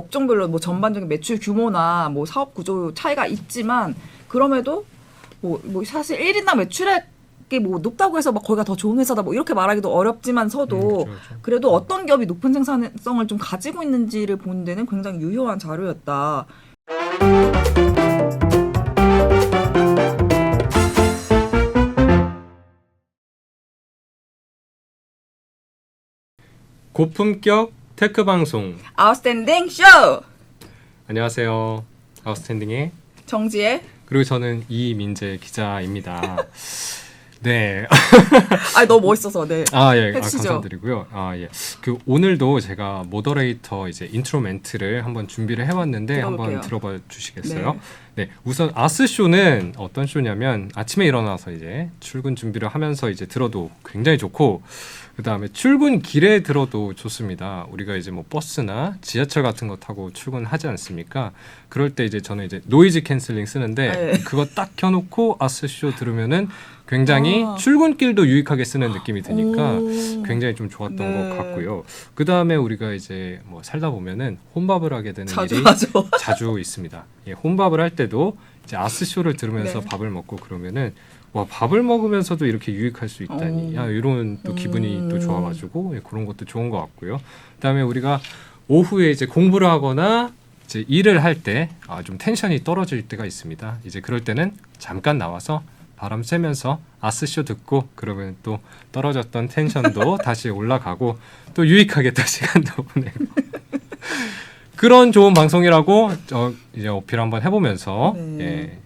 업종별로 뭐 전반적인 매출 규모나 뭐 사업 구조 차이가 있지만 그럼에도 뭐 사실 1인당 매출액이 뭐 높다고 해서 막 거기가 더 좋은 회사다 뭐 이렇게 말하기도 어렵지만서도 그렇죠. 그래도 어떤 기업이 높은 생산성을 좀 가지고 있는지를 보는 데는 굉장히 유효한 자료였다. 고품격 테크 방송. 아웃스탠딩 쇼! 안녕하세요. 아웃스탠딩의 정지혜. 그리고 저는 이민재 기자입니다. 네. 아, 너무 멋있어서 네. 예. 해주시죠. 감사드리고요. 예. 그 오늘도 제가 모더레이터 이제 인트로 멘트를 한번 준비를 해왔는데 들어볼게요. 한번 들어봐 주시겠어요? 네. 우선 아스쇼는 어떤 쇼냐면 아침에 일어나서 이제 출근 준비를 하면서 이제 들어도 굉장히 좋고 그 다음에 출근 길에 들어도 좋습니다. 우리가 이제 뭐 버스나 지하철 같은 거 타고 출근하지 않습니까? 그럴 때 이제 저는 이제 노이즈 캔슬링 쓰는데 네. 그거 딱 켜놓고 아스쇼 들으면은 굉장히 출근길도 유익하게 쓰는 느낌이 드니까 굉장히 좀 좋았던 네. 것 같고요. 그 다음에 우리가 이제 뭐 살다 보면은 혼밥을 하게 되는 자주 일이 하죠. 자주 있습니다. 예, 혼밥을 할 때도 이제 아스쇼를 들으면서 네. 밥을 먹고 그러면은 와 밥을 먹으면서도 이렇게 유익할 수 있다니 야 이런 또 기분이 또 좋아가지고 예, 그런 것도 좋은 것 같고요. 그다음에 우리가 오후에 이제 공부를 하거나 이제 일을 할 때 좀 텐션이 떨어질 때가 있습니다. 이제 그럴 때는 잠깐 나와서 바람 쐬면서 아스쇼 듣고 그러면 또 떨어졌던 텐션도 다시 올라가고 또 유익하게 또 시간도 보내고 그런 좋은 방송이라고 이제 어필 한번 해보면서 네. 예,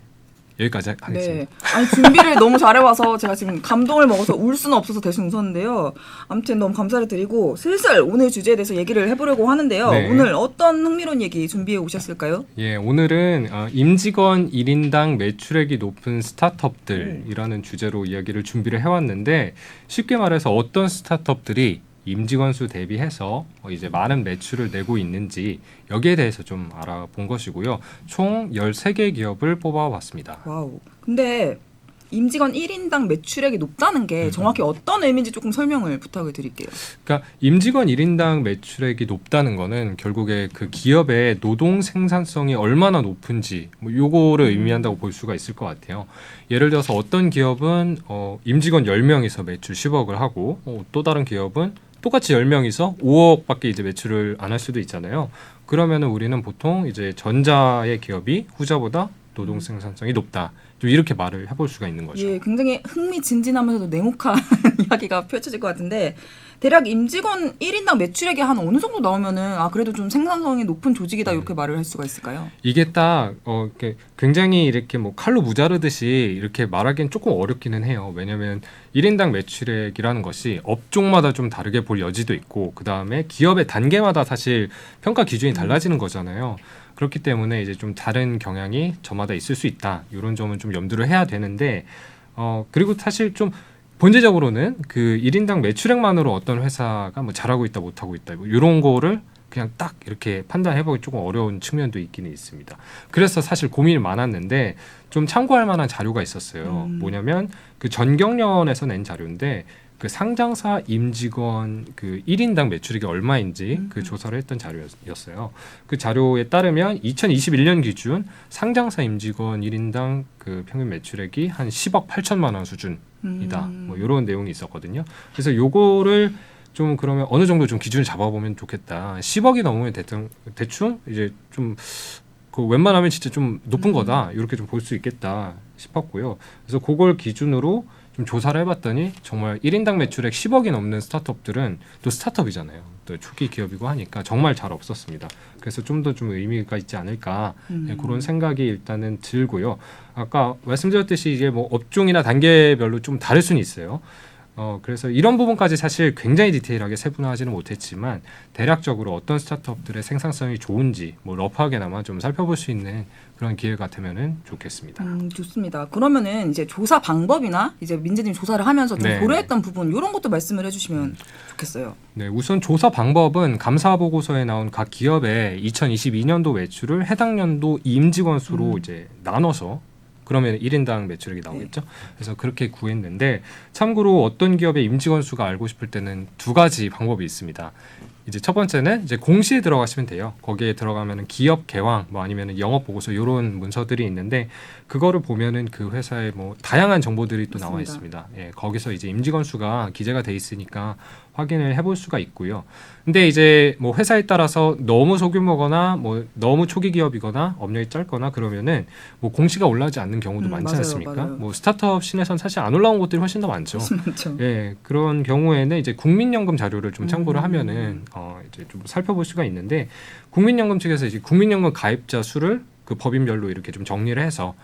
여기까지 하겠습니다. 네. 아니 준비를 너무 잘해와서 제가 지금 감동을 먹어서 울 수는 없어서 대신 웃었는데요. 아무튼 너무 감사를 드리고 슬슬 오늘 주제에 대해서 얘기를 해보려고 하는데요. 네. 오늘 어떤 흥미로운 얘기 준비해 오셨을까요? 예, 오늘은 임직원 1인당 매출액이 높은 스타트업들이라는 주제로 이야기를 준비를 해왔는데 쉽게 말해서 어떤 스타트업들이 임직원 수 대비해서 이제 많은 매출을 내고 있는지 여기에 대해서 좀 알아본 것이고요. 총 13개 기업을 뽑아봤습니다. 와우. 근데 임직원 1인당 매출액이 높다는 게 정확히 어떤 의미인지 조금 설명을 부탁을 드릴게요. 그러니까 임직원 1인당 매출액이 높다는 거는 결국에 그 기업의 노동 생산성이 얼마나 높은지 뭐 요거를 의미한다고 볼 수가 있을 것 같아요. 예를 들어서 어떤 기업은 임직원 10명이서 매출 10억을 하고 또 다른 기업은 똑같이 10명이서 5억밖에 이제 매출을 안 할 수도 있잖아요. 그러면은 우리는 보통 이제 전자의 기업이 후자보다 노동 생산성이 높다. 좀 이렇게 말을 해볼 수가 있는 거죠. 예, 굉장히 흥미진진하면서도 냉혹한 이야기가 펼쳐질 것 같은데 대략 임직원 1인당 매출액이 한 어느 정도 나오면은 그래도 좀 생산성이 높은 조직이다 이렇게 말을 할 수가 있을까요? 이게 딱 이렇게 굉장히 이렇게 뭐 칼로 무자르듯이 이렇게 말하기는 조금 어렵기는 해요. 왜냐하면 1인당 매출액이라는 것이 업종마다 좀 다르게 볼 여지도 있고 그 다음에 기업의 단계마다 사실 평가 기준이 달라지는 거잖아요. 그렇기 때문에 이제 좀 다른 경향이 저마다 있을 수 있다. 이런 점은 좀 염두를 해야 되는데 그리고 사실 좀 본질적으로는 그 1인당 매출액만으로 어떤 회사가 뭐 잘하고 있다 못하고 있다 뭐 이런 거를 그냥 딱 이렇게 판단해보기 조금 어려운 측면도 있기는 있습니다. 그래서 사실 고민이 많았는데 좀 참고할 만한 자료가 있었어요. 뭐냐면 그 전경련에서 낸 자료인데 그 상장사 임직원 그 1인당 매출액이 얼마인지 그 조사를 했던 자료였어요. 그 자료에 따르면 2021년 기준 상장사 임직원 1인당 그 평균 매출액이 한 10억 8천만 원 수준이다. 뭐 이런 내용이 있었거든요. 그래서 요거를 좀 그러면 어느 정도 좀 기준을 잡아보면 좋겠다. 10억이 넘으면 대충 이제 좀 그 웬만하면 진짜 좀 높은 거다. 이렇게 좀 볼 수 있겠다 싶었고요. 그래서 그걸 기준으로 좀 조사를 해봤더니 정말 1인당 매출액 10억이 넘는 스타트업들은 또 스타트업이잖아요. 또 초기 기업이고 하니까 정말 잘 없었습니다. 그래서 좀 더 좀 의미가 있지 않을까 그런 생각이 일단은 들고요. 아까 말씀드렸듯이 이게 뭐 업종이나 단계별로 좀 다를 수는 있어요. 그래서 이런 부분까지 사실 굉장히 디테일하게 세분화하지는 못했지만 대략적으로 어떤 스타트업들의 생산성이 좋은지 뭐 러프하게나마 좀 살펴볼 수 있는 그런 기회가 되면은 좋겠습니다. 좋습니다. 그러면은 이제 조사 방법이나 이제 민재님 조사를 하면서 좀 네. 고려했던 부분 이런 것도 말씀을 해주시면 좋겠어요. 네, 우선 조사 방법은 감사 보고서에 나온 각 기업의 2022년도 매출을 해당 연도 임직원 수로 이제 나눠서 그러면 1인당 매출액이 나오겠죠. 그래서 그렇게 구했는데 참고로 어떤 기업의 임직원 수가 알고 싶을 때는 두 가지 방법이 있습니다. 이제 첫 번째는 이제 공시에 들어가시면 돼요. 거기에 들어가면은 기업 개황 뭐 아니면은 영업 보고서 이런 문서들이 있는데 그거를 보면은 그 회사의 뭐 다양한 정보들이 또 나와 맞습니다. 있습니다. 예, 거기서 이제 임직원 수가 기재가 돼 있으니까 확인을 해볼 수가 있고요. 근데 이제 뭐 회사에 따라서 너무 소규모거나 뭐 너무 초기 기업이거나 업력이 짧거나 그러면은 뭐 공시가 올라오지 않는 경우도 많지 맞아요, 않습니까? 맞아요. 뭐 스타트업 씬에선 사실 안 올라온 곳들이 훨씬 더 많죠. 맞죠. 예, 그런 경우에는 이제 국민연금 자료를 좀 참고를 음. 하면은 이제 좀 살펴볼 수가 있는데 국민연금 측에서 이제 국민연금 가입자 수를 그 법인별로 이렇게 좀 정리를 해서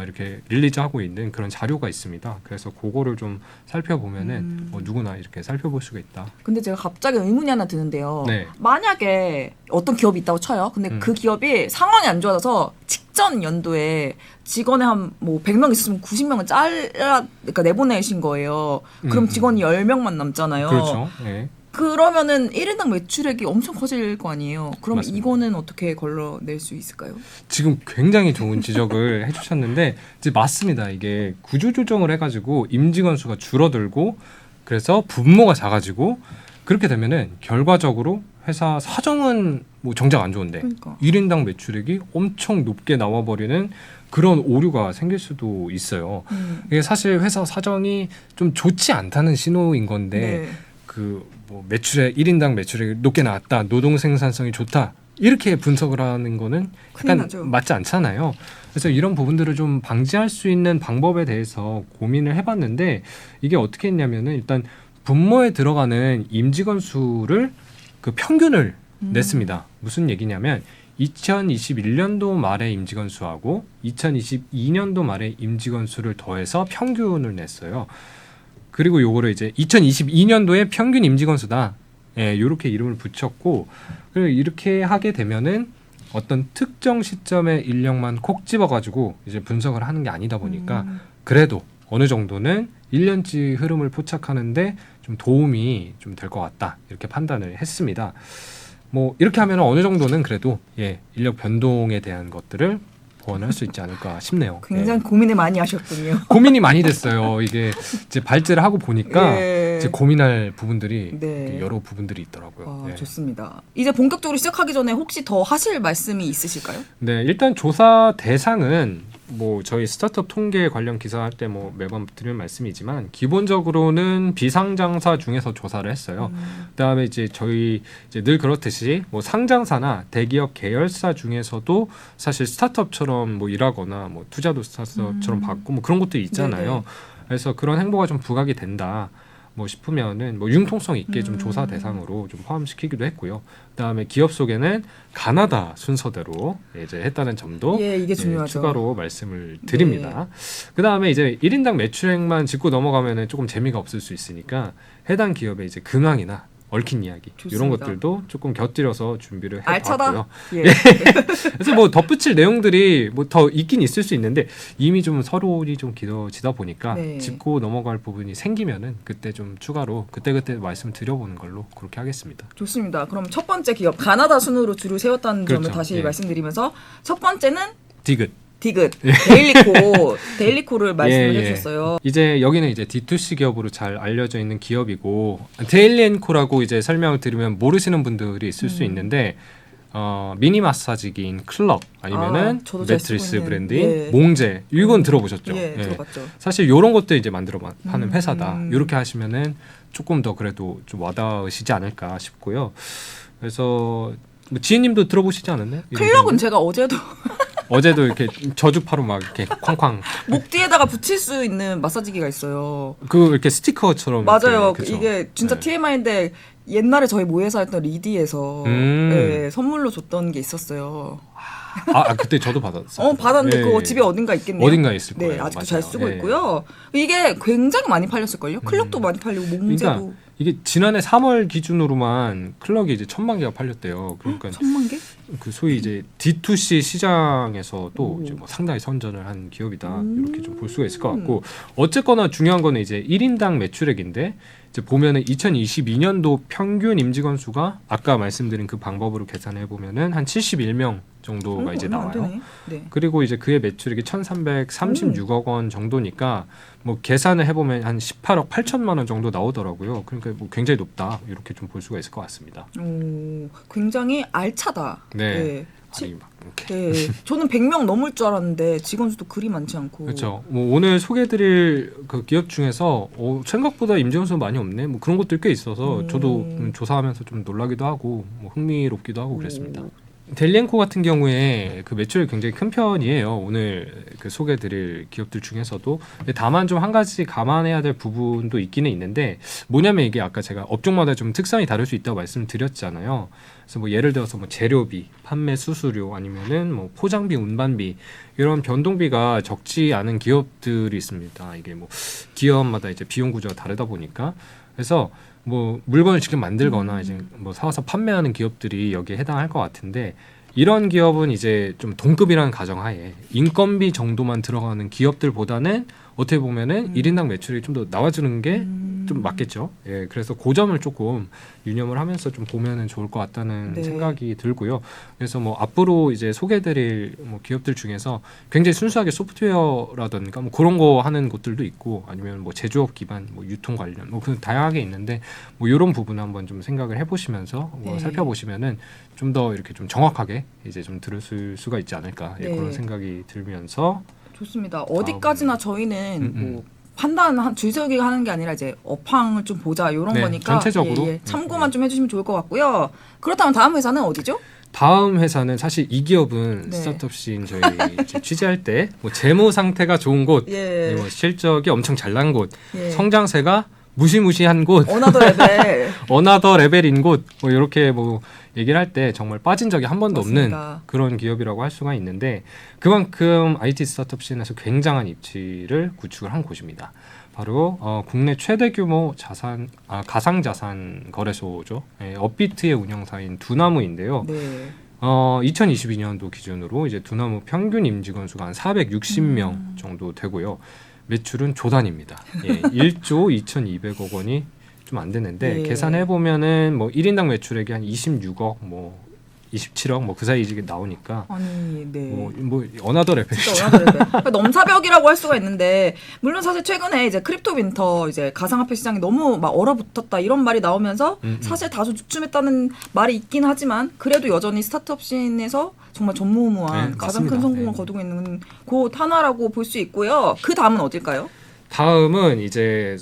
이렇게 릴리즈하고 있는 그런 자료가 있습니다. 그래서 그거를 좀 살펴보면은 뭐 누구나 이렇게 살펴볼 수가 있다. 근데 제가 갑자기 의문이 하나 드는데요. 네. 만약에 어떤 기업이 있다고 쳐요. 근데 그 기업이 상황이 안 좋아져서 직전 연도에 직원이 한 뭐 100명 있으면 90명을 그러니까 내보내신 거예요. 그럼 직원이 10명만 남잖아요. 그렇죠. 예. 그러면은 1인당 매출액이 엄청 커질 거 아니에요. 그럼 맞습니다. 이거는 어떻게 걸러낼 수 있을까요? 지금 굉장히 좋은 지적을 해주셨는데 이제 맞습니다. 이게 구조조정을 해가지고 임직원 수가 줄어들고 그래서 분모가 작아지고 그렇게 되면은 결과적으로 회사 사정은 뭐 정작 안 좋은데 그러니까. 1인당 매출액이 엄청 높게 나와버리는 그런 오류가 생길 수도 있어요. 이게 사실 회사 사정이 좀 좋지 않다는 신호인 건데 네. 그 뭐 매출액 1인당 매출액이 높게 나왔다, 노동 생산성이 좋다 이렇게 분석을 하는 거는 큰일 약간 나죠. 맞지 않잖아요. 그래서 이런 부분들을 좀 방지할 수 있는 방법에 대해서 고민을 해봤는데 이게 어떻게 했냐면은 일단 분모에 들어가는 임직원 수를 그 평균을 냈습니다. 무슨 얘기냐면 2021년도 말의 임직원 수하고 2022년도 말의 임직원 수를 더해서 평균을 냈어요. 그리고 요거를 이제 2022년도에 평균 임직원 수다. 예, 요렇게 이름을 붙였고 그리고 이렇게 하게 되면은 어떤 특정 시점의 인력만 콕 집어가지고 이제 분석을 하는 게 아니다 보니까 그래도 어느 정도는 1년치 흐름을 포착하는데 좀 도움이 좀 될 것 같다 이렇게 판단을 했습니다. 뭐 이렇게 하면 어느 정도는 그래도 예, 인력 변동에 대한 것들을 보완할 수 있지 않을까 싶네요. 굉장히 고민을 많이 하셨군요. 고민이 많이 됐어요. 이게 이제 발제를 하고 보니까 예. 이제 고민할 부분들이 네. 여러 부분들이 있더라고요. 예. 좋습니다. 이제 본격적으로 시작하기 전에 혹시 더 하실 말씀이 있으실까요? 네, 일단 조사 대상은 뭐 저희 스타트업 통계 관련 기사 할 때 뭐 매번 드리는 말씀이지만 기본적으로는 비상장사 중에서 조사를 했어요. 그다음에 이제 저희 이제 늘 그렇듯이 뭐 상장사나 대기업 계열사 중에서도 사실 스타트업처럼 뭐 일하거나 뭐 투자도 스타트업처럼 받고 뭐 그런 것도 있잖아요. 네네. 그래서 그런 행보가 좀 부각이 된다. 뭐 싶으면은 뭐 융통성 있게 좀 조사 대상으로 좀 포함시키기도 했고요. 그다음에 기업 소개는 가나다 순서대로 이제 했다는 점도 예, 이게 네, 중요하죠. 추가로 말씀을 드립니다. 그다음에 이제 1인당 매출액만 짚고 넘어가면은 조금 재미가 없을 수 있으니까 해당 기업의 이제 근황이나 얽힌 이야기 좋습니다. 이런 것들도 조금 곁들여서 준비를 알차다. 해봤고요. 예. 그래서 뭐 덧붙일 내용들이 뭐 더 있긴 있을 수 있는데 이미 좀 서론이 좀 길어지다 보니까 네. 짚고 넘어갈 부분이 생기면은 그때 좀 추가로 그때 말씀을 드려보는 걸로 그렇게 하겠습니다. 좋습니다. 그럼 첫 번째 기업 가나다 순으로 줄을 세웠다는 그렇죠. 점을 다시 예. 말씀드리면서 첫 번째는 디귿. 디귿, 데일리코를 말씀을 해주셨어요. 이제 여기는 이제 D2C 기업으로 잘 알려져 있는 기업이고 데일리앤코라고 이제 설명을 드리면 모르시는 분들이 있을 수 있는데 미니 마사지기인 클럽 아니면은 저도 잘 쓰고 매트리스 있는, 브랜드인 예. 몽제 이건 들어보셨죠? 예, 예. 들어봤죠. 사실 이런 것도 이제 만들어 파는 회사다. 이렇게 하시면은 조금 더 그래도 좀 와닿으시지 않을까 싶고요. 그래서 뭐 지혜님도 들어보시지 않았나요? 이런 클럭은 브랜드? 제가 어제도 어제도 이렇게 저주파로 막 이렇게 쾅쾅 목 뒤에다가 붙일 수 있는 마사지기가 있어요. 그 이렇게 스티커처럼 맞아요. 이렇게, 그쵸? 이게 진짜 네. TMI인데 옛날에 저희 모회사 했던 리디에서 예, 선물로 줬던 게 있었어요. 그때 저도 받았어요. 받았는데 예, 그거 예. 집에 어딘가 있겠네요. 어딘가에 있을 네, 거예요. 아직도 맞아요. 잘 쓰고 예. 있고요. 이게 굉장히 많이 팔렸을걸요. 클럭도 많이 팔리고 몽제도 그러니까 이게 지난해 3월 기준으로만 클럭이 이제 1,000만 개가 팔렸대요. 그러니까 1,000만 개? 그 소위 이제 D2C 시장에서도 이제 뭐 상당히 선전을 한 기업이다 이렇게 좀 볼 수가 있을 것 같고 어쨌거나 중요한 거는 이제 1인당 매출액인데 이제 보면은 2022년도 평균 임직원 수가 아까 말씀드린 그 방법으로 계산해 보면은 한 71명 정도가 이제 얼마 안 나와요. 되네. 네. 그리고 이제 그의 매출액이 1,336억 원 정도니까 뭐 계산을 해보면 한 18억 8천만 원 정도 나오더라고요. 그러니까 뭐 굉장히 높다 이렇게 좀 볼 수가 있을 것 같습니다. 오, 굉장히 알차다. 네. 지- 아니 막 이렇게. 네. 저는 100명 넘을 줄 알았는데 직원 수도 그리 많지 않고. 그렇죠. 뭐 오늘 소개해드릴 그 기업 중에서 생각보다 임직원 수 많이 없네. 뭐 그런 것들 꽤 있어서 저도 조사하면서 좀 놀라기도 하고 뭐 흥미롭기도 하고 그랬습니다. 델리앤코 같은 경우에 그 매출이 굉장히 큰 편이에요. 오늘 그 소개해드릴 기업들 중에서도. 근데 다만 좀 한 가지 감안해야 될 부분도 있기는 있는데 뭐냐면 이게 아까 제가 업종마다 좀 특성이 다를 수 있다고 말씀드렸잖아요. 그래서 뭐 예를 들어서 뭐 재료비, 판매 수수료 아니면은 뭐 포장비, 운반비 이런 변동비가 적지 않은 기업들이 있습니다. 이게 뭐 기업마다 이제 비용 구조가 다르다 보니까 그래서 뭐 물건을 직접 만들거나 이제 뭐 사와서 판매하는 기업들이 여기에 해당할 것 같은데 이런 기업은 이제 좀 동급이라는 가정하에 인건비 정도만 들어가는 기업들보다는 어떻게 보면은 1인당 매출이 좀 더 나와주는 게 좀 맞겠죠. 예, 그래서 그 점을 조금 유념을 하면서 좀 보면은 좋을 것 같다는 네. 생각이 들고요. 그래서 뭐 앞으로 이제 소개해드릴 뭐 기업들 중에서 굉장히 순수하게 소프트웨어라든가 뭐 그런 거 하는 곳들도 있고 아니면 뭐 제조업 기반, 뭐 유통 관련 뭐 그 다양하게 있는데 뭐 이런 부분 한번 좀 생각을 해보시면서 뭐 네. 살펴보시면은 좀 더 이렇게 좀 정확하게 이제 좀 들을 수가 있지 않을까 예, 네. 그런 생각이 들면서 좋습니다. 어디까지나 저희는 뭐 판단 주석이 하는 게 아니라 이제 업황을 좀 보자 이런 네, 거니까 전체적으로. 참고만 좀 해주시면 좋을 것 같고요. 그렇다면 다음 회사는 어디죠? 다음 회사는 사실 이 기업은 네. 스타트업신 저희 이제 취재할 때 뭐 재무 상태가 좋은 곳, 예. 뭐 실적이 엄청 잘난 곳, 예. 성장세가 무시무시한 곳, 어나더 레벨. 어나더 레벨인 곳, 뭐 이렇게 뭐 얘기를 할 때 정말 빠진 적이 한 번도 맞습니다. 없는 그런 기업이라고 할 수가 있는데 그만큼 IT 스타트업 씬에서 굉장한 입지를 구축을 한 곳입니다. 바로 국내 최대 규모 가상자산 거래소죠. 예, 업비트의 운영사인 두나무인데요. 네. 2022년도 기준으로 이제 두나무 평균 임직원 수가 한 460명 정도 되고요. 매출은 조단입니다. 예, 1조 2,200억 원이 좀 안 되는데 예. 계산해 보면은 뭐 1인당 매출액이 한 26억, 뭐 27억 뭐 그 사이 이게 나오니까 아니, 네. 뭐 어나더 레벨. 진짜 어나더 레벨. 그러니까 넘사벽이라고 할 수가 있는데 물론 사실 최근에 이제 크립토 윈터 이제 가상화폐 시장이 너무 막 얼어붙었다 이런 말이 나오면서 사실 다소 주춤했다는 말이 있긴 하지만 그래도 여전히 스타트업 씬에서 정말 전무후무한 네, 가장 맞습니다. 큰 성공을 네. 거두고 있는 곳 하나라고 볼 수 있고요. 그 다음은 어딜까요? 다음은 이제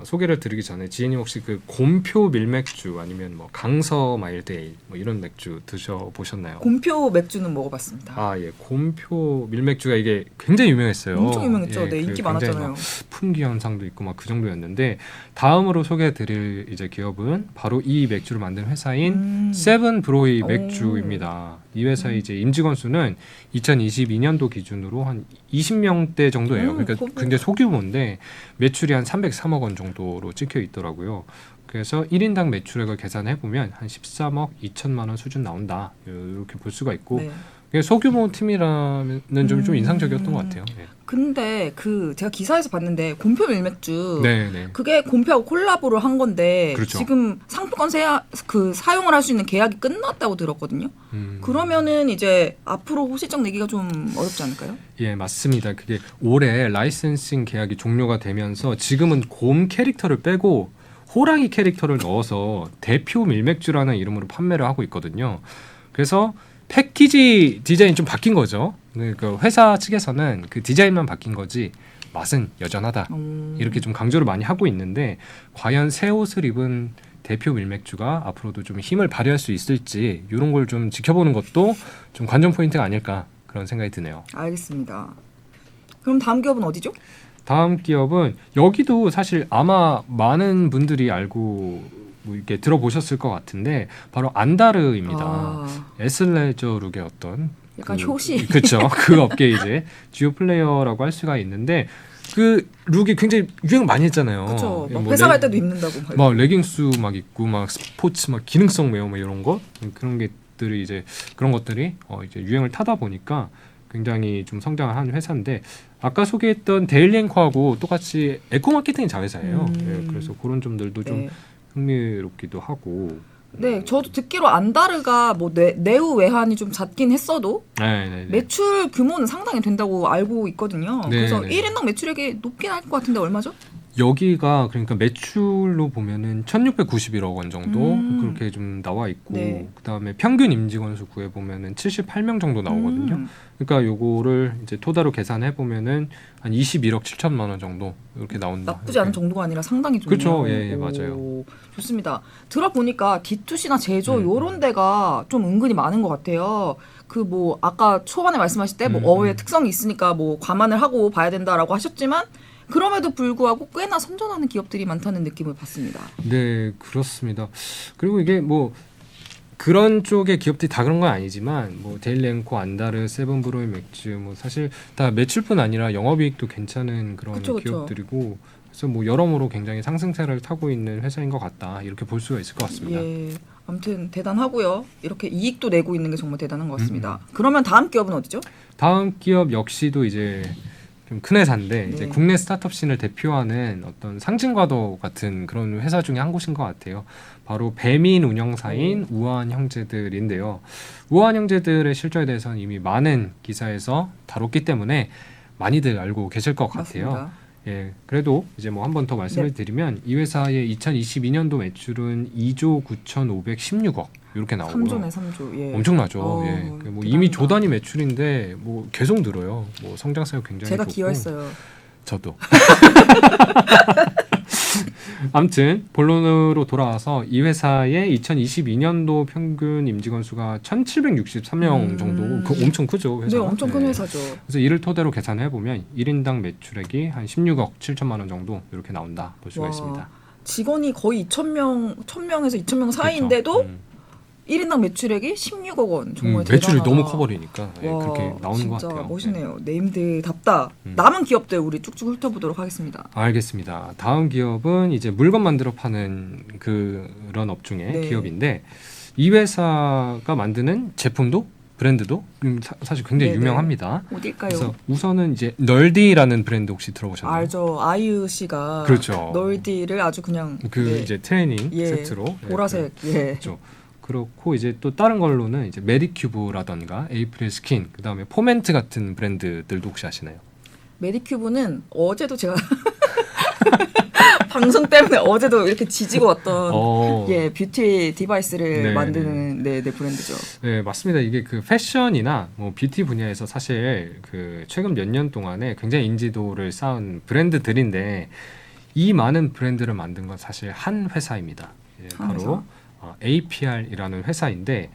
소개를 드리기 전에 지혜님 혹시 그 곰표 밀맥주 아니면 뭐 강서 마일데이 뭐 이런 맥주 드셔보셨나요? 곰표 맥주는 먹어봤습니다. 아, 예. 곰표 밀맥주가 이게 굉장히 유명했어요. 엄청 유명했죠. 예, 네, 그 인기 굉장히 많았잖아요. 막 품귀 현상도 있고 막 그 정도였는데 다음으로 소개해드릴 이제 기업은 바로 이 맥주를 만든 회사인 세븐 브로이 오. 맥주입니다. 이 회사의 이제 임직원 수는 2022년도 기준으로 한 20명대 정도예요. 그러니까 굉장히 소규모인데 매출이 한 303억 원 정도로 찍혀 있더라고요. 그래서 1인당 매출액을 계산해 보면 한 13억 2천만 원 수준 나온다. 이렇게 볼 수가 있고 네. 그게 소규모 팀이라는 점이 좀 인상적이었던 것 같아요. 네. 근데 그 제가 기사에서 봤는데 곰표 밀맥주 네, 네. 그게 곰표하고 콜라보를 한 건데 그렇죠. 지금 상표권 사용을 할 수 있는 계약이 끝났다고 들었거든요. 그러면은 이제 앞으로 실적 내기가 좀 어렵지 않을까요? 예, 맞습니다. 그게 올해 라이센싱 계약이 종료가 되면서 지금은 곰 캐릭터를 빼고 호랑이 캐릭터를 넣어서 대표 밀맥주라는 이름으로 판매를 하고 있거든요. 그래서 패키지 디자인이 좀 바뀐 거죠. 그러니까 회사 측에서는 그 디자인만 바뀐 거지 맛은 여전하다. 이렇게 좀 강조를 많이 하고 있는데 과연 새 옷을 입은 대표 밀맥주가 앞으로도 좀 힘을 발휘할 수 있을지 이런 걸 좀 지켜보는 것도 좀 관전 포인트가 아닐까 그런 생각이 드네요. 알겠습니다. 그럼 다음 기업은 어디죠? 다음 기업은 여기도 사실 아마 많은 분들이 알고 뭐 이렇게 들어보셨을 것 같은데 바로 안다르입니다. 아, 에슬레저룩의 어떤 약간 효시. 그렇죠. 그 업계 이제 주요 플레이어라고 할 수가 있는데 그 룩이 굉장히 유행 많이 했잖아요. 그렇죠. 뭐 회사 갈 때도 입는다고. 막 레깅스 막 입고 막 스포츠 막 기능성 웨어 막 이런 거 그런 것들이 이제 그런 것들이 이제 유행을 타다 보니까 굉장히 좀 성장을 한 회사인데 아까 소개했던 데일리앵커하고 똑같이 에코 마케팅 자회사예요. 예, 그래서 그런 점들도 좀 네. 흥미롭기도 하고 네, 저도 듣기로 안다르가 뭐 내후 외환이 좀 잦긴 했어도 네. 매출 규모는 상당히 된다고 알고 있거든요. 네, 그래서 네. 1인당 매출액이 높긴 할 것 같은데 얼마죠? 여기가 그러니까 매출로 보면은 1,691억 원 정도 그렇게 좀 나와 있고 네. 그다음에 평균 임직원 수 구해 보면은 78명 정도 나오거든요. 그러니까 요거를 이제 토대로 계산해 보면은 한 21억 7천만 원 정도 이렇게 나온다. 나쁘지 않은 이렇게. 정도가 아니라 상당히 좋네요. 그쵸, 예, 오, 맞아요. 좋습니다. 들어보니까 D2C나 제조 요런 데가 좀 은근히 많은 것 같아요. 그 뭐 아까 초반에 말씀하실 때 뭐 어의 특성이 있으니까 뭐 감안을 하고 봐야 된다라고 하셨지만 그럼에도 불구하고 꽤나 선전하는 기업들이 많다는 느낌을 받습니다. 네, 그렇습니다. 그리고 이게 뭐 그런 쪽의 기업들이 다 그런 건 아니지만 뭐 데일리앵코, 안다르, 세븐브로이 맥주 뭐 사실 다 매출뿐 아니라 영업이익도 괜찮은 그런 그쵸. 기업들이고 그래서 뭐 여러모로 굉장히 상승세를 타고 있는 회사인 것 같다 이렇게 볼 수가 있을 것 같습니다. 예, 아무튼 대단하고요. 이렇게 이익도 내고 있는 게 정말 대단한 것 같습니다. 그러면 다음 기업은 어디죠? 다음 기업 역시도 이제 좀 큰 회사인데 이제 네. 국내 스타트업 씬을 대표하는 어떤 상징과도 같은 그런 회사 중에 한 곳인 것 같아요. 바로 배민 운영사인 우아한 형제들인데요. 우아한 형제들의 실적에 대해서는 이미 많은 기사에서 다뤘기 때문에 많이들 알고 계실 것 같아요. 맞습니다. 예, 그래도 이제 뭐 한 번 더 말씀을 네. 드리면 이 회사의 2022년도 매출은 2조 9,516억 이렇게 나오고요. 3조네 3조. 예. 엄청나죠. 예. 뭐 대단하다. 이미 조 단위 매출인데 뭐 계속 늘어요. 뭐 성장세가 굉장히 제가 좋고. 기여했어요. 저도. 아무튼 본론으로 돌아와서 이 회사의 2022년도 평균 임직원 수가 1,763명 정도. 그 엄청 크죠, 네, 회사가. 엄청 큰 네. 회사죠. 그래서 이를 토대로 계산해 보면 1인당 매출액이 한 16억 7천만 원 정도 이렇게 나온다 볼 수가 와, 있습니다. 직원이 거의 2,000명, 1,000명에서 2,000명 사이인데도 그렇죠. 1인당 매출액이 16억 원. 정말 매출이 대단하다. 너무 커버리니까 예, 와, 그렇게 나오는 것 진짜 같아요. 멋있네요. 네임드답다. 음. 남은 기업들 우리 쭉쭉 훑어보도록 하겠습니다. 알겠습니다. 다음 기업은 이제 물건 만들어 파는 그런 업종의 네. 기업인데 이 회사가 만드는 제품도 브랜드도 사실 굉장히 네네. 유명합니다. 어딜까요? 그래서 우선은 이제 널디라는 브랜드 혹시 들어보셨나요? 알죠. 아이유 씨가 그렇죠. 널디를 아주 그냥 그 네. 이제 트레이닝 예, 세트로 보라색. 예. 그렇죠. 그렇고 이제 또 다른 걸로는 이제 메디큐브라던가 에이프릴 스킨 그다음에 포멘트 같은 브랜드들도 혹시 아시나요? 메디큐브는 어제도 제가 방송 때문에 어제도 이렇게 지지고 왔던 예 뷰티 디바이스를 네, 만드는 네 브랜드죠. 네, 맞습니다. 이게 그 패션이나 뭐 뷰티 분야에서 사실 그 최근 몇 년 동안에 굉장히 인지도를 쌓은 브랜드들인데 이 많은 브랜드를 만든 건 사실 한 회사입니다. 예, 한 회사? 바로 APR이라는 회사인데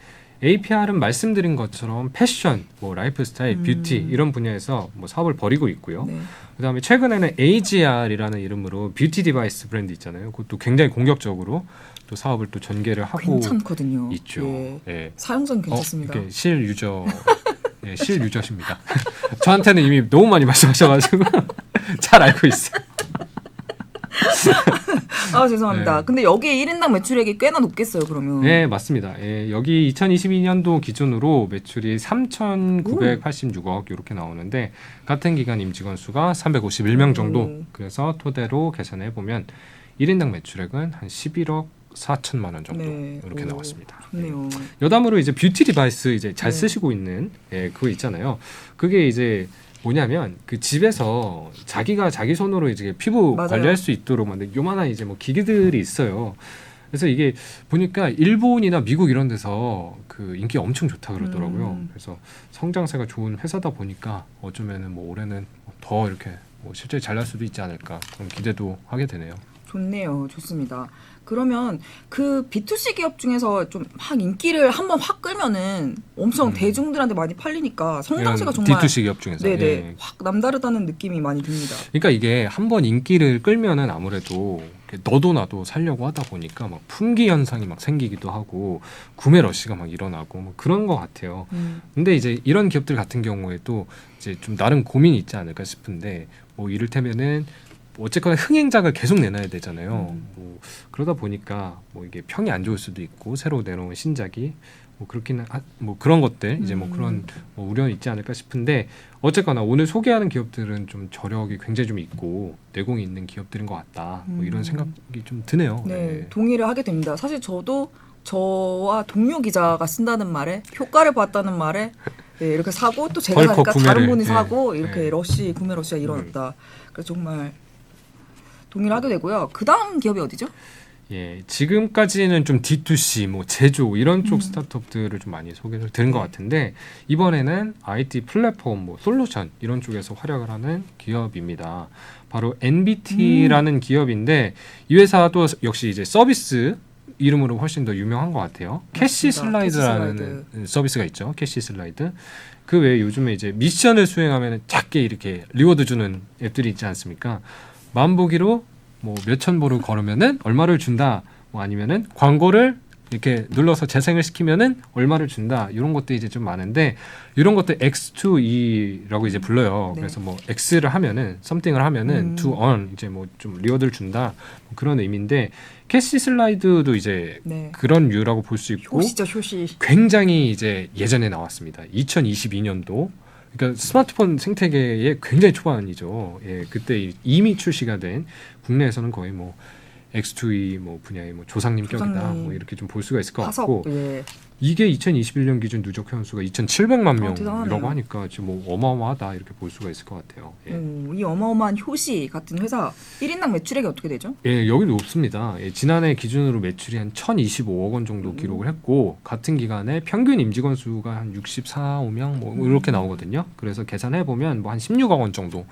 APR은 말씀드린 것처럼 패션, 뭐 라이프 스타일, 뷰티 이런 분야에서 뭐 사업을 벌이고 있고요. 네. 그다음에 최근에는 AGR이라는 이름으로 뷰티 디바이스 브랜드 있잖아요. 그것도 굉장히 공격적으로 또 사업을 또 전개를 하고 괜찮거든요. 있죠. 예. 예. 사용성 괜찮습니다. 이게 실 유저, 예, 실 유저십니다. 저한테는 이미 너무 많이 말씀하셔가지고 잘 알고 있어요. 아 죄송합니다. 네. 근데 여기 1인당 매출액이 꽤나 높겠어요. 그러면. 네, 맞습니다. 예, 여기 2022년도 기준으로 매출이 3,986억 이렇게 나오는데 같은 기간 임직원 수가 351명 정도. 오. 그래서 토대로 계산해 보면 1인당 매출액은 한 11억 4천만 원 정도 네. 이렇게 오, 나왔습니다. 좋네요. 여담으로 이제 뷰티 디바이스 이제 잘 네. 쓰시고 있는 그거 있잖아요. 그게 이제 뭐냐면 그 집에서 자기가 자기 손으로 이제 피부 맞아요. 관리할 수 있도록 만든 요만한 이제 뭐 기기들이 있어요. 그래서 이게 보니까 일본이나 미국 이런 데서 그 인기 엄청 좋다 그러더라고요. 그래서 성장세가 좋은 회사다 보니까 어쩌면은 뭐 올해는 더 이렇게 뭐 실제 잘날 수도 있지 않을까 그런 기대도 하게 되네요. 좋네요. 좋습니다. 그러면 그 B2C 기업 중에서 좀 막 인기를 한번 확 끌면은 엄청 대중들한테 많이 팔리니까 성장세가 이런 정말 D2C 기업 중에서 네네 예. 확 남다르다는 느낌이 많이 듭니다. 그러니까 이게 한번 인기를 끌면은 아무래도 너도 나도 살려고 하다 보니까 막 품귀 현상이 막 생기기도 하고 구매 러시가 막 일어나고 뭐 그런 것 같아요. 근데 이제 이런 기업들 같은 경우에도 이제 좀 나름 고민이 있지 않을까 싶은데 뭐 이를테면은 뭐 어쨌거나 흥행작을 계속 내놔야 되잖아요. 뭐 그러다 보니까 뭐 이게 평이 안 좋을 수도 있고 새로 내놓은 신작이 뭐 그렇기는 뭐 그런 것들 이제 뭐 그런 뭐 우려는 있지 않을까 싶은데 어쨌거나 오늘 소개하는 기업들은 좀 저력이 굉장히 좀 있고 내공이 있는 기업들인 것 같다. 뭐 이런 생각이 좀 드네요. 네, 동의를 하게 됩니다. 사실 저도 저와 동료 기자가 쓴다는 말에 효과를 봤다는 말에 예, 이렇게 사고 또 제가 덜컥 사니까 다른 구매를, 분이 예. 사고 이렇게 예. 구매 러시가 일어났다. 그래서 정말 동의를 하게 되고요. 그 다음 기업이 어디죠? 예, 지금까지는 좀 D2C, 뭐 제조 이런 쪽 스타트업들을 좀 많이 소개를 드린 것 같은데 이번에는 IT 플랫폼, 뭐 솔루션 이런 쪽에서 활약을 하는 기업입니다. 바로 NBT라는 기업인데 이 회사도 역시 이제 서비스 이름으로 훨씬 더 유명한 것 같아요. 캐시 맞습니다. 슬라이드라는 서비스가 있죠. 캐시 슬라이드. 그 외에 요즘에 이제 미션을 수행하면 작게 이렇게 리워드 주는 앱들이 있지 않습니까? 만보기로 뭐 몇천 보를 걸으면은 얼마를 준다. 뭐 아니면은 광고를 이렇게 눌러서 재생을 시키면은 얼마를 준다. 이런 것들이 이제 좀 많은데 이런 것들 X2E라고 이제 불러요. 네. 그래서 뭐 X를 하면은 something을 하면은 to earn 이제 뭐 좀 리워드를 준다. 뭐 그런 의미인데 캐시 슬라이드도 이제 네. 그런 류라고 볼 수 있고 효시죠, 효시. 굉장히 이제 예전에 나왔습니다. 2022년도. 그러니까 스마트폰 생태계의 굉장히 초반이죠. 예, 그때 이미 출시가 된 국내에서는 거의 뭐 X2E 뭐 분야의 뭐 조상님격이다. 조상님. 뭐 이렇게 좀 볼 수가 있을 것 화석. 같고 예. 이게 2021년 기준 누적 회원수가 2,700만 명이라고 대단하네요. 하니까 지금 뭐 어마어마하다 이렇게 볼 수가 있을 것 같아요. 예. 이 어마어마한 효시 같은 회사 1인당 매출액이 어떻게 되죠? 예, 여기 높습니다. 예, 지난해 기준으로 매출이 한 1,025억 원 정도 기록을 했고 같은 기간에 평균 임직원 수가 한 64, 5명 뭐 이렇게 나오거든요. 그래서 계산해 보면 뭐 한 16억 원 정도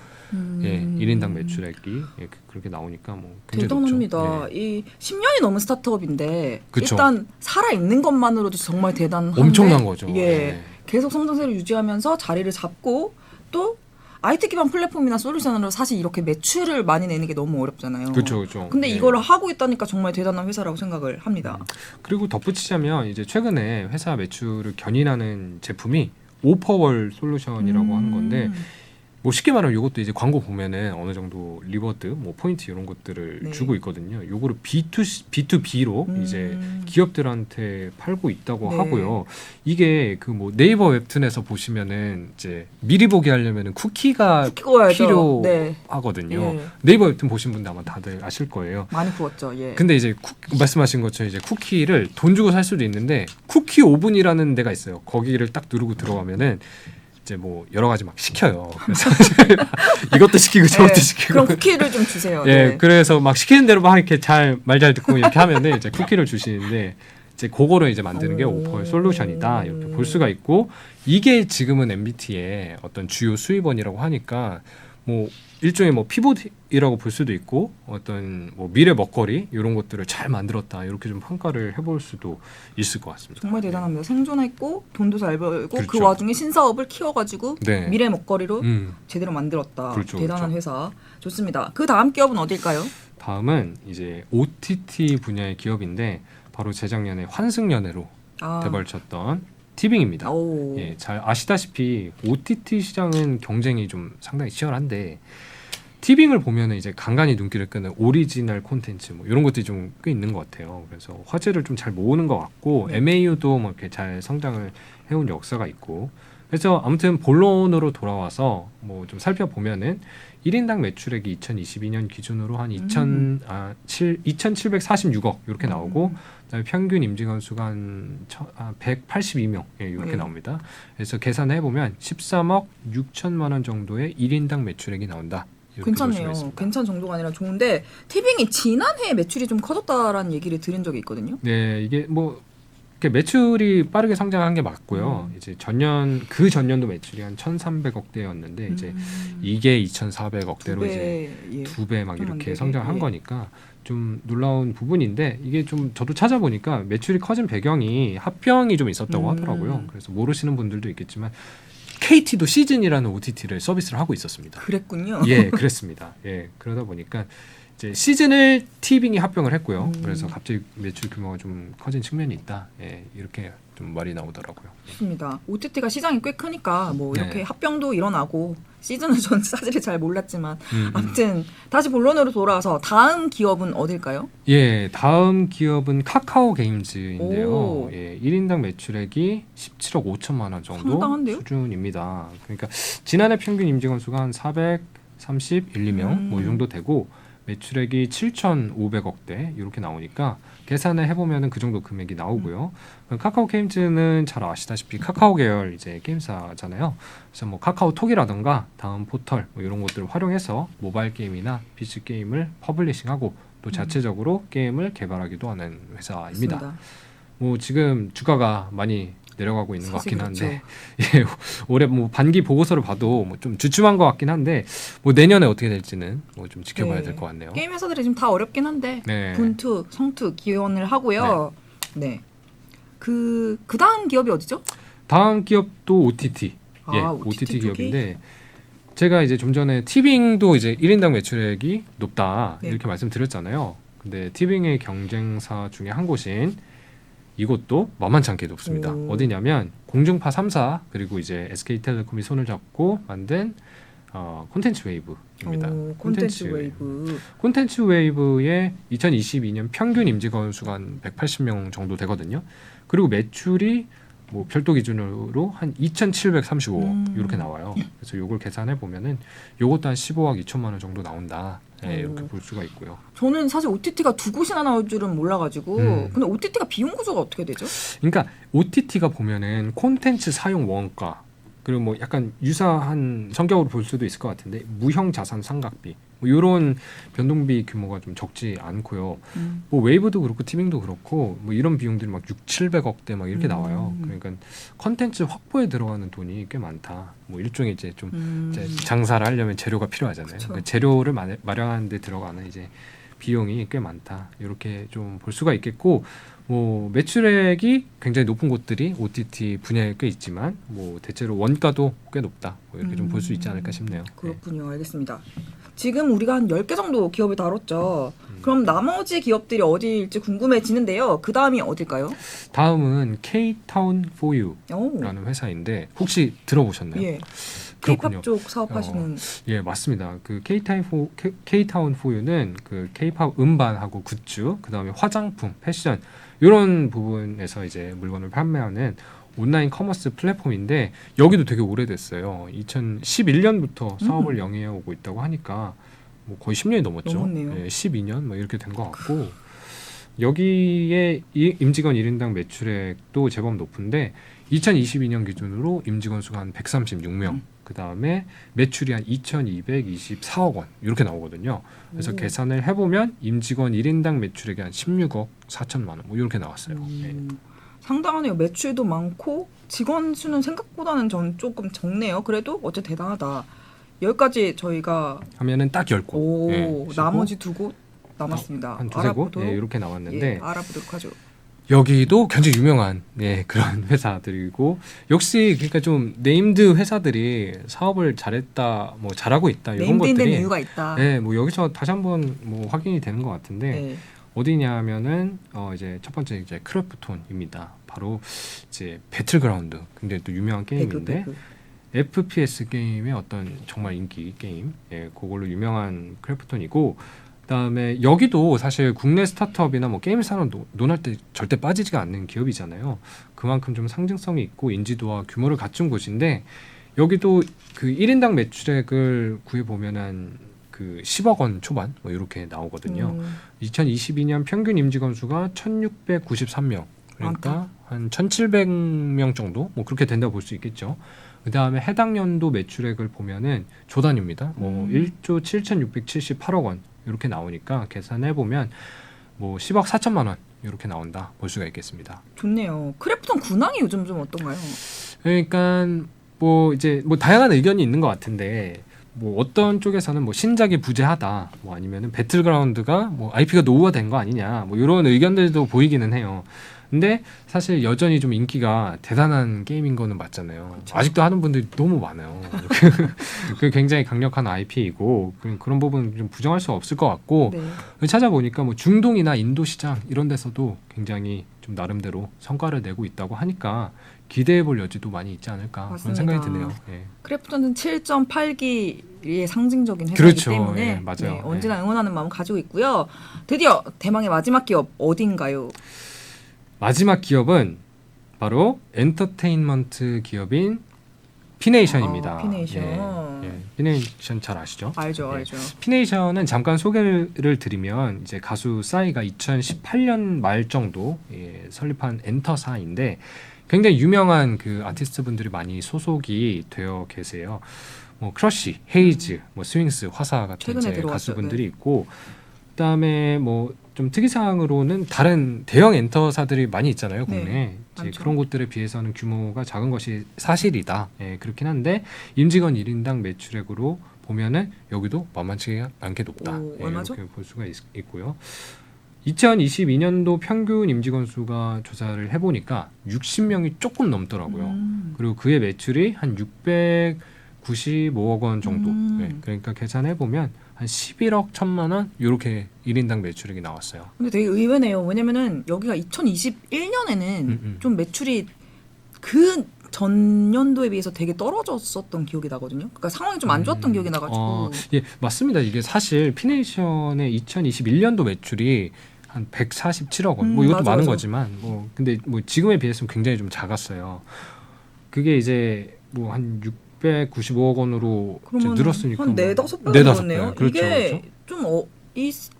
예, 1인당 매출액이 예, 그렇게 나오니까 뭐 굉장히 대단합니다. 높죠. 예. 이 10년이 넘은 스타트업인데 그쵸. 일단 살아 있는 것만으로도 정말 대단한데 엄청난 거죠. 예, 예. 계속 성장세를 유지하면서 자리를 잡고 또 IT 기반 플랫폼이나 솔루션으로 사실 이렇게 매출을 많이 내는 게 너무 어렵잖아요. 그렇죠, 그렇죠. 근데 예. 이거를 하고 있다니까 정말 대단한 회사라고 생각을 합니다. 그리고 덧붙이자면 이제 최근에 회사 매출을 견인하는 제품이 오퍼월 솔루션이라고 하는 건데 뭐 쉽게 말하면 이것도 이제 광고 보면은 어느 정도 리워드, 뭐 포인트 이런 것들을 네. 주고 있거든요. 요거를 B2B로 이제 기업들한테 팔고 있다고 네. 하고요. 이게 그 뭐 네이버 웹툰에서 보시면은 이제 미리 보기 하려면은 쿠키가 쿠키 구워야죠. 네. 필요하거든요. 예. 네이버 웹툰 보신 분들 아마 다들 아실 거예요. 많이 구웠죠. 예. 근데 이제 말씀하신 것처럼 이제 쿠키를 돈 주고 살 수도 있는데 쿠키 오븐이라는 데가 있어요. 거기를 딱 누르고 들어가면은 이제 뭐 여러 가지 막 시켜요. 그래서 이것도 시키고 저것도 네, 시키고. 그럼 쿠키를 좀 주세요. 예, 네. 그래서 막 시키는 대로 막 이렇게 말 잘 듣고 이렇게 하면은 이제 쿠키를 주시는데 이제 그거를 이제 만드는 게 오퍼 솔루션이다 이렇게 볼 수가 있고 이게 지금은 MBT의 어떤 주요 수입원이라고 하니까 뭐 일종의 뭐 피봇이라고 볼 수도 있고 어떤 뭐 미래 먹거리 이런 것들을 잘 만들었다 이렇게 좀 평가를 해볼 수도 있을 것 같습니다. 정말 대단합니다. 생존했고 돈도 잘 벌고 그 그렇죠. 와중에 신사업을 키워가지고 네. 미래 먹거리로 음. 제대로 만들었다. 그렇죠, 대단한 그렇죠. 회사. 좋습니다. 그 다음 기업은 어딜까요? 다음은 이제 OTT 분야의 기업인데 바로 재작년에 환승연애로 대벌쳤던 티빙입니다. 오. 예, 잘 아시다시피 OTT 시장은 경쟁이 좀 상당히 치열한데 티빙을 보면은 이제 간간히 눈길을 끄는 오리지널 콘텐츠 뭐 이런 것들이 좀 꽤 있는 것 같아요. 그래서 화제를 좀 잘 모으는 것 같고 네. MAU도 뭐 이렇게 잘 성장을 해온 역사가 있고 그래서 아무튼 본론으로 돌아와서 뭐 좀 살펴보면은 1인당 매출액이 2022년 기준으로 한 2,746억 이렇게 나오고 그다음에 평균 임직원 수가 한 182명 이렇게 네. 나옵니다. 그래서 계산해 보면 13억 6천만 원 정도의 1인당 매출액이 나온다. 이렇게 볼 수가 괜찮네요. 있습니다. 괜찮은 정도가 아니라 좋은데 티빙이 지난해 매출이 좀 커졌다라는 얘기를 들은 적이 있거든요. 네, 이게 뭐 이렇게 매출이 빠르게 성장한 게 맞고요. 이제 그 전년도 매출이 한 1,300억대였는데 이제 이게 2,400억대로 이제 예. 2배 막 좀 안 이렇게 되게, 성장한 예. 거니까 좀 놀라운 부분인데 이게 좀 저도 찾아보니까 매출이 커진 배경이 합병이 좀 있었다고 하더라고요. 그래서 모르시는 분들도 있겠지만 KT도 시즌이라는 OTT를 서비스를 하고 있었습니다. 그랬군요. 예, 그랬습니다. 예, 그러다 보니까 이제 시즌을 티빙이 합병을 했고요. 그래서 갑자기 매출 규모가 좀 커진 측면이 있다. 예, 이렇게 좀 말이 나오더라고요. 좋습니다. OTT가 시장이 꽤 크니까 뭐 이렇게 네. 합병도 일어나고 시즌은 전 사실 잘 몰랐지만 아무튼 다시 본론으로 돌아와서 다음 기업은 어딜까요? 예, 다음 기업은 카카오 게임즈인데요. 오. 예, 1인당 매출액이 17억 5천만 원 정도 상당한데요? 수준입니다. 그러니까 지난해 평균 임직원 수가 한 431, 2명 뭐 이 정도 되고 매출액이 7,500억대 이렇게 나오니까 계산을 해보면은 그 정도 금액이 나오고요. 카카오 게임즈는 잘 아시다시피 카카오 계열 이제 게임사잖아요. 그래서 뭐 카카오톡이라던가 다음 포털 뭐 이런 것들을 활용해서 모바일 게임이나 PC 게임을 퍼블리싱하고 또 자체적으로 게임을 개발하기도 하는 회사입니다. 맞습니다. 뭐 지금 주가가 많이 내려가고 있는 것 사실 같긴 한데 그렇죠. 예, 올해 뭐 반기 보고서를 봐도 뭐 좀 주춤한 것 같긴 한데 뭐 내년에 어떻게 될지는 뭐 좀 지켜봐야 네. 될 것 같네요. 게임 회사들이 지금 다 어렵긴 한데 네. 분투, 성투 기원을 하고요. 네. 그 다음 기업이 어디죠? 다음 기업도 OTT. 아, 예, OTT OTT 쪽이? 기업인데 제가 이제 좀 전에 티빙도 이제 1인당 매출액이 높다 네. 이렇게 말씀드렸잖아요. 근데 티빙의 경쟁사 중에 한 곳인 이것도 만만치 않게 높습니다. 오. 어디냐면 공중파 3사 그리고 이제 SK텔레콤이 손을 잡고 만든 콘텐츠 웨이브입니다. 오, 콘텐츠 웨이브. 콘텐츠 웨이브의 2022년 평균 임직원 수가 한 180명 정도 되거든요. 그리고 매출이 뭐 별도 기준으로 한 2,735억 이렇게 나와요. 그래서 요걸 계산해 보면은 요것도 한 15억 2천만 원 정도 나온다. 네, 이렇게 볼 수가 있고요. 저는 사실 OTT가 두 곳이나 나올 줄은 몰라가지고 근데 OTT가 비용 구조가 어떻게 되죠? 그러니까 OTT가 보면은 콘텐츠 사용 원가 그리고 뭐 약간 유사한 성격으로 볼 수도 있을 것 같은데 무형 자산 상각비 뭐 이런 변동비 규모가 좀 적지 않고요. 뭐 웨이브도 그렇고 티빙도 그렇고 뭐 이런 비용들이 막 6, 700억대 막 이렇게 나와요. 그러니까 컨텐츠 확보에 들어가는 돈이 꽤 많다. 뭐 일종의 이제 좀 이제 장사를 하려면 재료가 필요하잖아요. 그러니까 재료를 마련하는 데 들어가는 이제 비용이 꽤 많다. 이렇게 좀 볼 수가 있겠고 뭐 매출액이 굉장히 높은 곳들이 OTT 분야에 꽤 있지만 뭐 대체로 원가도 꽤 높다. 뭐 이렇게 좀 볼 수 있지 않을까 싶네요. 그렇군요. 알겠습니다. 지금 우리가 한 10개 정도 기업을 다뤘죠. 그럼 나머지 기업들이 어디일지 궁금해지는데요. 그 다음이 어딜까요? 다음은 K-Town for 오. You라는 회사인데 혹시 들어보셨나요? 예. 그렇군요. K-팝 쪽 사업하시는 예, 맞습니다. 그 K-Town for You는 그 K-팝 음반하고 굿즈, 그다음에 화장품, 패션 이런 부분에서 이제 물건을 판매하는 온라인 커머스 플랫폼인데 여기도 되게 오래됐어요. 2011년부터 사업을 영위해 오고 있다고 하니까 뭐 거의 10년이 넘었죠. 넘었네요. 예, 12년 뭐 이렇게 된 것 같고 여기에 임직원 1인당 매출액도 제법 높은데 2022년 기준으로 임직원 수가 한 136명. 그 다음에 매출이 한 2,224억 원 이렇게 나오거든요. 그래서 계산을 해보면 임직원 1인당 매출액이 한 16억 4천만 원 뭐 이렇게 나왔어요. 네. 상당하네요. 매출도 많고 직원 수는 생각보다는 전 조금 적네요. 그래도 어째 대단하다. 여기까지 저희가 하면은 딱 10곳. 오, 나머지 두 곳 남았습니다. 한 두세 곳 알아보도록- 이렇게 나왔는데 예, 알아보도록 하죠. 여기도 굉장히 유명한 그런 회사들이고 역시 그러니까 좀 네임드 회사들이 사업을 잘했다, 뭐 잘하고 있다 이런 네임드인 것들이 이유가 있다. 뭐 여기서 다시 한번 뭐 확인이 되는 것 같은데 네. 어디냐면은 이제 첫 번째 이제 크래프톤입니다. 바로 이제 배틀그라운드 굉장히 또 유명한 게임인데 배그. FPS 게임의 어떤 정말 인기 게임, 그걸로 유명한 크래프톤이고, 그다음에 여기도 사실 국내 스타트업이나 뭐 게임 산업 논할 때 절대 빠지지가 않는 기업이잖아요. 그만큼 좀 상징성이 있고 인지도와 규모를 갖춘 곳인데 여기도 그 1인당 매출액을 구해 보면은 그 10억 원 초반 뭐 이렇게 나오거든요. 2022년 평균 임직원 수가 1,693명. 그러니까 많다. 한 1,700명 정도 뭐 그렇게 된다고 볼 수 있겠죠. 그다음에 해당 연도 매출액을 보면은 조단위입니다. 뭐 1조 7,678억 원 이렇게 나오니까 계산해 보면 뭐 10억 4천만 원 이렇게 나온다 볼 수가 있겠습니다. 좋네요. 크래프톤 군항이 요즘 좀 어떤가요? 그러니까 뭐 이제 뭐 다양한 의견이 있는 것 같은데 뭐 어떤 쪽에서는 뭐 신작이 부재하다, 뭐 아니면은 배틀그라운드가 뭐 IP가 노후화된 거 아니냐, 뭐 이런 의견들도 보이기는 해요. 근데 사실 여전히 좀 인기가 대단한 게임인 거는 맞잖아요. 그쵸. 아직도 하는 분들이 너무 많아요. 그 굉장히 강력한 IP이고 그런 부분 좀 부정할 수 없을 것 같고 네. 찾아보니까 뭐 중동이나 인도 시장 이런 데서도 굉장히 좀 나름대로 성과를 내고 있다고 하니까 기대해 볼 여지도 많이 있지 않을까 그런 맞습니다. 생각이 드네요. 예. 크래프톤은 7.8기의 상징적인 회사이기 그렇죠. 때문에 예, 맞아요. 네, 언제나 응원하는 마음 가지고 있고요. 드디어 대망의 마지막 기업 어딘가요? 마지막 기업은 바로 엔터테인먼트 기업인 피네이션입니다. 피네이션. 피네이션 잘 아시죠? 알죠, 예. 알죠. 피네이션은 잠깐 소개를 드리면 이제 가수 싸이가 2018년 말 정도 설립한 엔터사인데 굉장히 유명한 그 아티스트 분들이 많이 소속이 되어 계세요. 뭐 크러쉬, 헤이즈, 뭐 스윙스, 화사 같은 최근에 이제 들어왔죠. 가수분들이 있고 그다음에 뭐 좀 특이사항으로는 다른 대형 엔터사들이 많이 있잖아요 국내에. 네, 이제 많죠. 그런 곳들에 비해서는 규모가 작은 것이 사실이다. 그렇긴 한데 임직원 1인당 매출액으로 보면은 여기도 만만치 않게 높다. 오, 얼마죠? 이렇게 볼 수가 있고요. 2022년도 평균 임직원 수가 조사를 해보니까 60명이 조금 넘더라고요. 그리고 그의 매출이 한 695억 원 정도. 그러니까 계산해 보면 한 11억 1천만 원 이렇게 1인당 매출액이 나왔어요. 근데 되게 의외네요. 왜냐면은 여기가 2021년에는 좀 매출이 그 전년도에 비해서 되게 떨어졌었던 기억이 나거든요. 그러니까 상황이 좀 안 좋았던 기억이 나가지고. 예, 맞습니다. 이게 사실 피네이션의 2021년도 매출이 한 147억 원. 뭐 이것도 맞아, 많은 맞아. 거지만 뭐 근데 뭐 지금에 비해서는 굉장히 좀 작았어요. 그게 이제 뭐 한 695억 원으로 이제 그러면 늘었으니까 한 뭐 4-5배 네다섯 늘었네요. 배. 그렇죠, 이게 그렇죠. 좀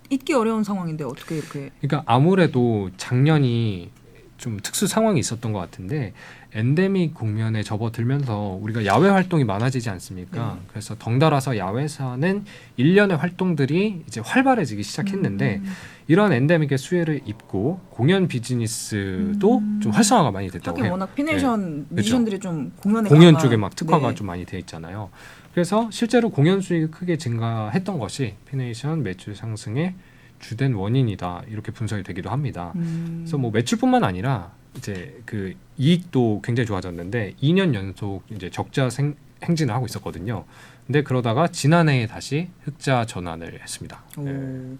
잊기 어려운 상황인데 어떻게 이렇게. 그러니까 아무래도 작년이 좀 특수 상황이 있었던 것 같은데 엔데믹 국면에 접어들면서 우리가 야외 활동이 많아지지 않습니까? 그래서 덩달아서 야외에서는 일련의 활동들이 이제 활발해지기 시작했는데 이런 엔데믹의 수혜를 입고 공연 비즈니스도 좀 활성화가 많이 됐다고 하긴 해요. 워낙 피네이션 뮤지션들이 좀 공연에 공연 강한- 쪽에 막 특화가 네. 좀 많이 돼 있잖아요. 그래서 실제로 공연 수익이 크게 증가했던 것이 피네이션 매출 상승의 주된 원인이다 이렇게 분석이 되기도 합니다. 그래서 뭐 매출뿐만 아니라 이제 그 이익도 굉장히 좋아졌는데 2년 연속 이제 적자 행진을 하고 있었거든요. 근데 그러다가 지난해에 다시 흑자 전환을 했습니다. 오, 네.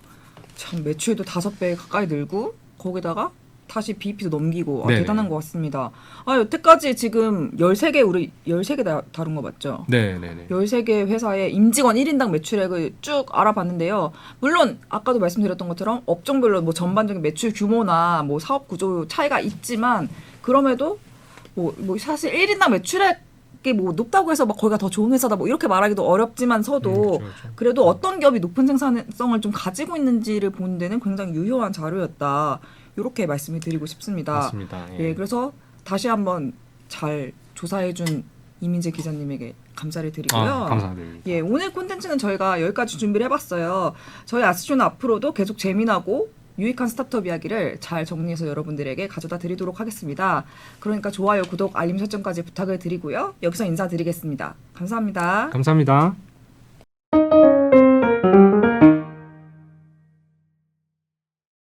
참 매출도 5배 가까이 늘고 거기다가 다시 BEP도 넘기고 네네. 대단한 것 같습니다. 여태까지 지금 13개 우리 13개 다룬 거 맞죠? 네, 네, 네. 13개 회사의 임직원 1인당 매출액을 쭉 알아봤는데요. 물론 아까도 말씀드렸던 것처럼 업종별로 뭐 전반적인 매출 규모나 뭐 사업 구조 차이가 있지만 그럼에도 뭐 사실 1인당 매출액이 뭐 높다고 해서 막 거기가 더 좋은 회사다 뭐 이렇게 말하기도 어렵지만서도 그렇죠, 그렇죠. 그래도 어떤 기업이 높은 생산성을 좀 가지고 있는지를 보는 데는 굉장히 유효한 자료였다. 이렇게 말씀을 드리고 싶습니다. 맞습니다. 예, 그래서 다시 한번 잘 조사해준 이민재 기자님에게 감사를 드리고요. 감사드립니다. 예, 오늘 콘텐츠는 저희가 여기까지 준비를 해봤어요. 저희 아스쇼는 앞으로도 계속 재미나고 유익한 스타트업 이야기를 잘 정리해서 여러분들에게 가져다 드리도록 하겠습니다. 그러니까 좋아요, 구독, 알림 설정까지 부탁을 드리고요. 여기서 인사드리겠습니다. 감사합니다. 감사합니다.